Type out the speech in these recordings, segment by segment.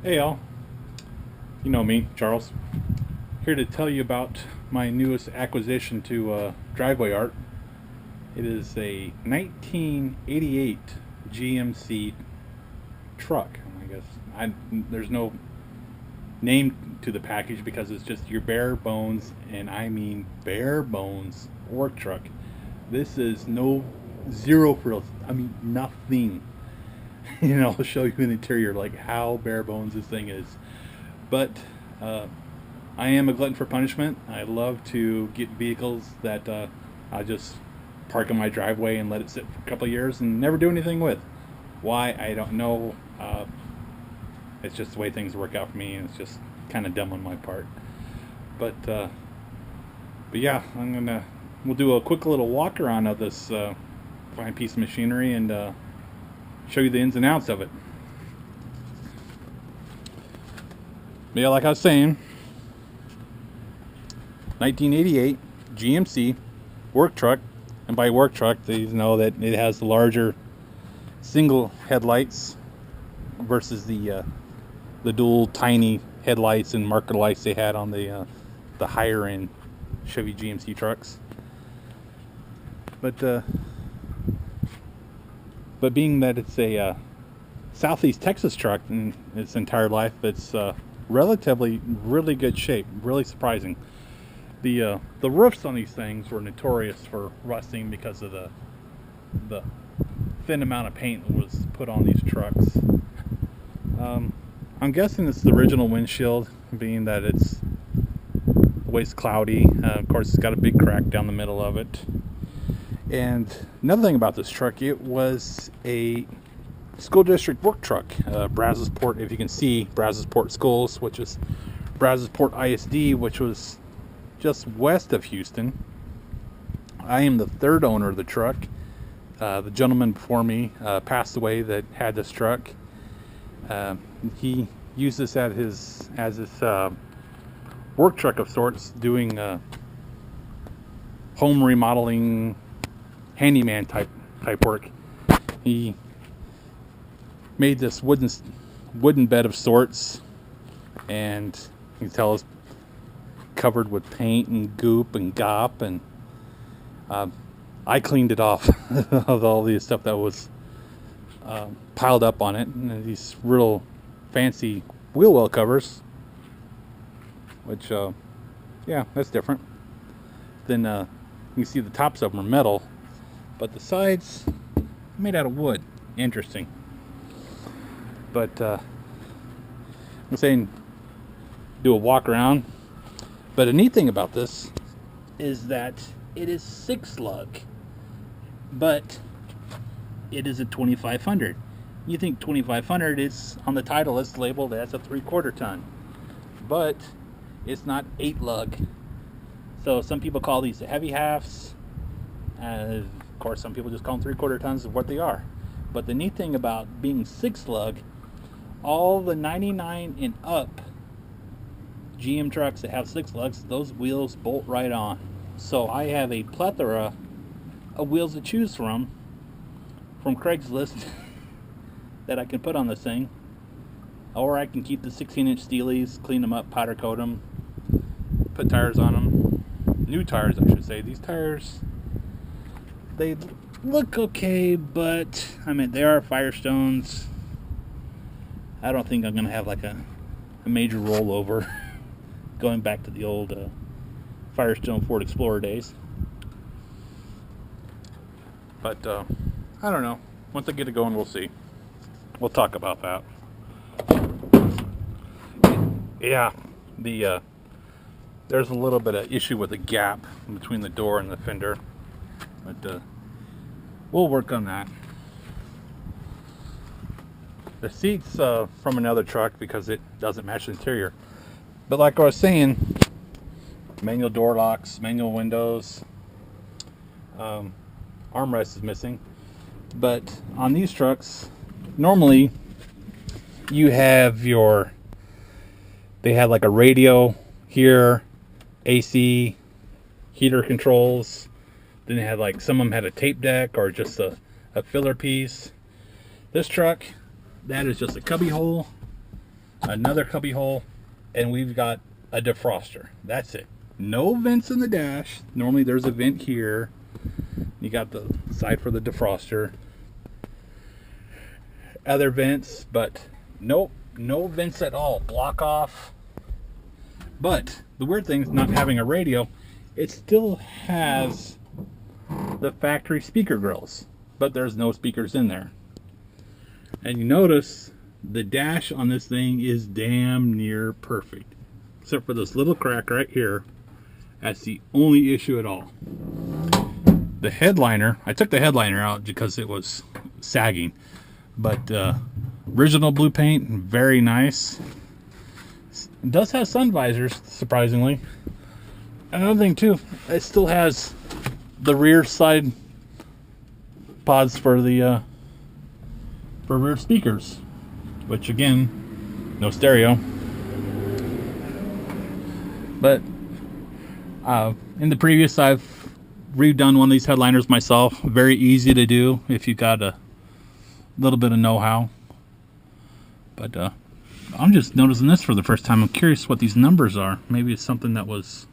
Hey all, you know me, Charles, here to tell you about my newest acquisition to driveway art. It is a 1988 GMC truck. I guess there's no name to the package because it's just your bare bones, and I mean bare bones, work truck. This is no zero frills. I mean nothing. I'll show you in the interior like how bare bones this thing is. But uh, I am a glutton for punishment. I love to get vehicles that I just park in my driveway and let it sit for a couple of years and never do anything with. Why, I don't know. It's just the way things work out for me, and it's just kind of dumb on my part. But uh, but yeah, we'll do a quick little walk around of this fine piece of machinery and show you the ins and outs of it. But yeah, like I was saying, 1988 GMC work truck, and by work truck, they know that it has the larger single headlights versus the dual tiny headlights and marker lights they had on the higher end Chevy GMC trucks. But being that it's a Southeast Texas truck in its entire life, it's relatively really good shape. Really surprising. The roofs on these things were notorious for rusting because of the thin amount of paint that was put on these trucks. I'm guessing it's the original windshield, being that it's always cloudy. Of course, it's got a big crack down the middle of it. And another thing about this truck, it was a school district work truck. Brazosport, if you can see, Brazosport Schools, which is Brazosport ISD, which was just west of Houston. I am the third owner of the truck. The gentleman before me passed away that had this truck. He used this as his work truck of sorts, doing home remodeling, handyman type work. He made this wooden bed of sorts, and you can tell it's covered with paint and goop and gop, and I cleaned it off of all the stuff that was piled up on it, and these real fancy wheel well covers, which yeah, that's different. Then you can see the tops of them are metal, but the sides made out of wood. Interesting. But I'm saying do a walk around. But a neat thing about this is that it is 6 lug, but it is a 2500. You think 2500 is on the title, it's labeled as a 3/4 ton, but it's not 8 lug. So some people call these the heavy halves. Of course, some people just call them 3/4 tons of what they are. But the neat thing about being 6 lug, all the 99 and up GM trucks that have 6 lugs, those wheels bolt right on. So I have a plethora of wheels to choose from Craigslist that I can put on this thing, or I can keep the 16-inch steelies, clean them up, powder coat them, put tires on them, new tires I should say. These tires, they look okay, but I mean, they are Firestones. I don't think I'm gonna have like a major rollover going back to the old Firestone Ford Explorer days. But I don't know. Once I get it going, we'll see. We'll talk about that. Yeah, there's a little bit of issue with the gap between the door and the fender, but we'll work on that. The seats from another truck because it doesn't match the interior. But like I was saying, manual door locks, manual windows, armrest is missing. But on these trucks, normally you have they had like a radio here, AC, heater controls. Then they had like, some of them had a tape deck or just a filler piece. This truck, that is just a cubby hole another cubby hole, and we've got a defroster. That's it. No vents in the dash. Normally there's a vent here. You got the side for the defroster. Other vents, but nope, no vents at all. Block off. But the weird thing is, not having a radio, it still has the factory speaker grills, but there's no speakers in there. And you notice the dash on this thing is damn near perfect, except for this little crack right here. That's the only issue at all. The headliner, I took the headliner out because it was sagging, but original blue paint, very nice. It does have sun visors, surprisingly. Another thing too, it still has the rear side pods for the for rear speakers, which again, no stereo. But in the previous, I've redone one of these headliners myself. Very easy to do if you got a little bit of know-how. But I'm just noticing this for the first time. I'm curious what these numbers are. Maybe it's something that was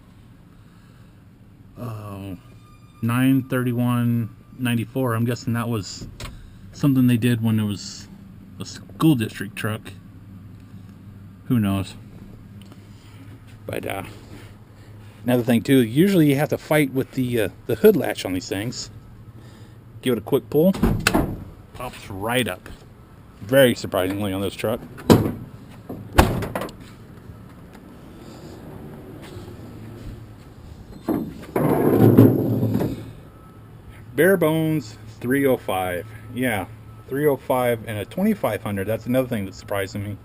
93194. I'm guessing that was something they did when it was a school district truck. Who knows? But another thing too, usually you have to fight with the hood latch on these things. Give it a quick pull, pops right up. Very surprisingly on this truck. Bare bones 305. Yeah, 305 and a 2500. That's another thing that surprised me.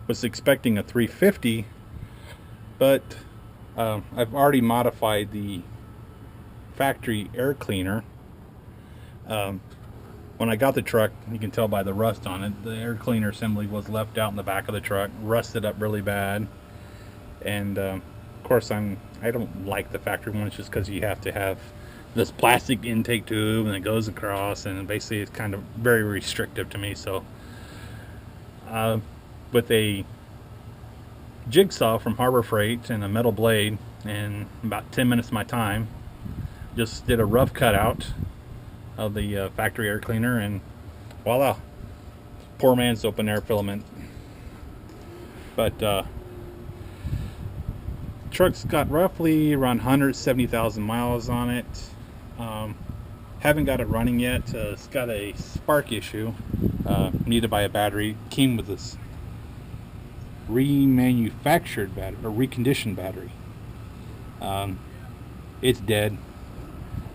Was expecting a 350, but I've already modified the factory air cleaner. When I got the truck, you can tell by the rust on it, the air cleaner assembly was left out in the back of the truck, rusted up really bad. And of course I don't like the factory ones just because you have to have this plastic intake tube and it goes across, and basically it's kind of very restrictive to me. So with a jigsaw from Harbor Freight and a metal blade, and about 10 minutes of my time, just did a rough cutout of the factory air cleaner, and voila, poor man's open air filament. But truck's got roughly around 170,000 miles on it. Haven't got it running yet. It's got a spark issue. Needed to buy a battery. Came with this remanufactured battery, or reconditioned battery. It's dead.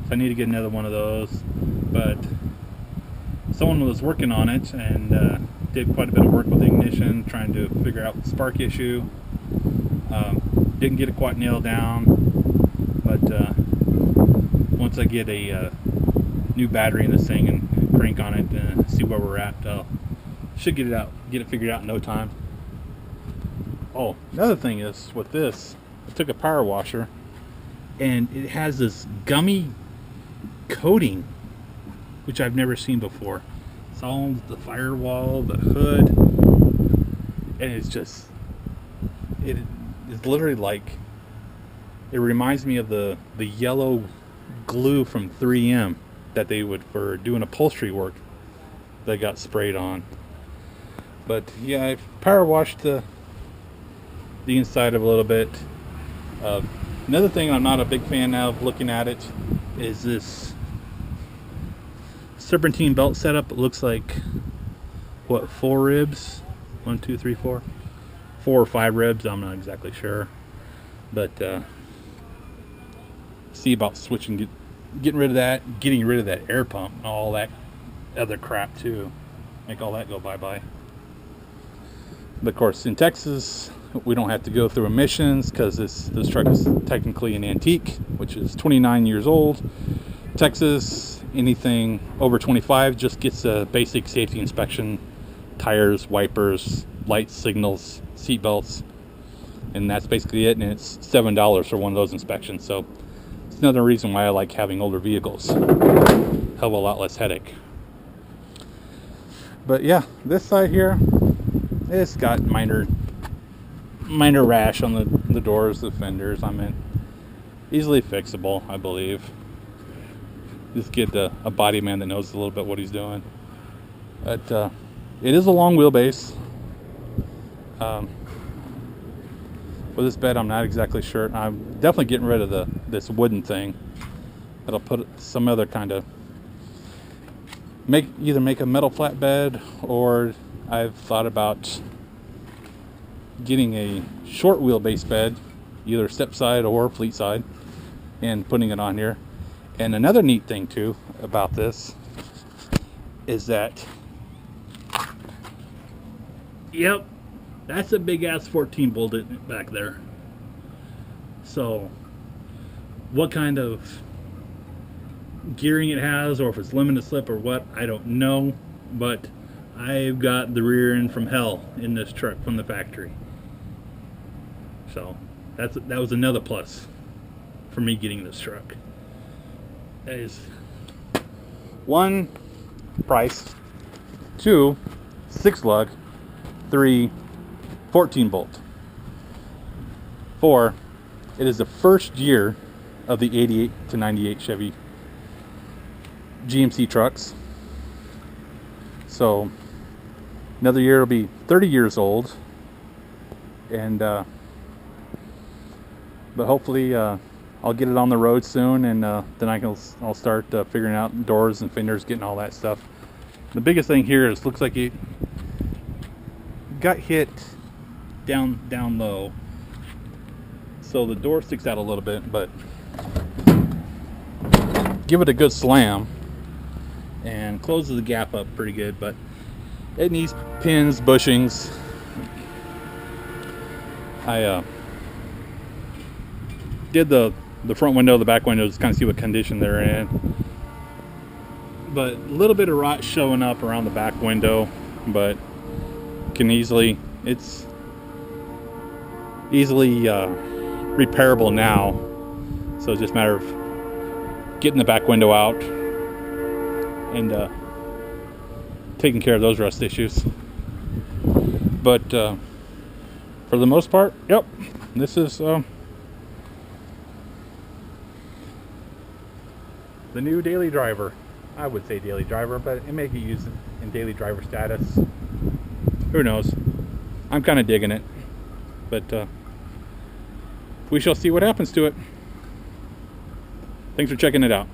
So I need to get another one of those. But someone was working on it and did quite a bit of work with the ignition, trying to figure out the spark issue. Didn't get it quite nailed down, but once I get a new battery in this thing and crank on it and see where we're at, should get it figured out in no time. Oh, another thing is with this, I took a power washer and it has this gummy coating, which I've never seen before. It's all the firewall, the hood, and it's just, it's literally like, it reminds me of the yellow glue from 3M that they would, for doing upholstery work, they got sprayed on. But yeah, I've power washed the inside of a little bit. Another thing I'm not a big fan of looking at it is this serpentine belt setup. It looks like, what, 4 ribs? 1, 2, 3, 4? 4 or 5 ribs, I'm not exactly sure. But see about switching, getting rid of that, getting rid of that air pump and all that other crap too. Make all that go bye-bye. But of course, in Texas, we don't have to go through emissions because this truck is technically an antique, which is 29 years old. Texas, anything over 25 just gets a basic safety inspection: tires, wipers, lights, signals, seat belts, and that's basically it. And it's $7 for one of those inspections. So it's another reason why I like having older vehicles. Hell of a lot less headache. But yeah, this side here, it's got minor minor rash on the doors, the fenders. I mean, easily fixable, I believe. Just get a body man that knows a little bit what he's doing. But it is a long wheelbase. With this bed, I'm not exactly sure. I'm definitely getting rid of this wooden thing. That'll put some other kind of either make a metal flatbed, or I've thought about getting a short wheelbase bed, either step side or fleet side, and putting it on here. And another neat thing too about this is that, yep, that's a big ass 14 bolt back there. So what kind of gearing it has, or if it's limited slip or what, I don't know, but I've got the rear end from hell in this truck from the factory. So that was another plus for me getting this truck. That is, 1, price, 2, 6 lug, 3, 14 bolt, 4, it is the first year of the 88 to 98 Chevy GMC trucks. So another year it'll be 30 years old, and but hopefully I'll get it on the road soon, and then I'll start figuring out doors and fenders, getting all that stuff. The biggest thing here is, looks like it got hit down low, so the door sticks out a little bit, but give it a good slam and closes the gap up pretty good. But it needs pins, bushings. I did the front window, the back window, just kind of see what condition they're in. But a little bit of rot showing up around the back window, but it's easily repairable now. So it's just a matter of getting the back window out and taking care of those rust issues. But for the most part, yep, this is the new daily driver. I would say daily driver, but it may get used in daily driver status. Who knows? I'm kind of digging it, but we shall see what happens to it. Thanks for checking it out.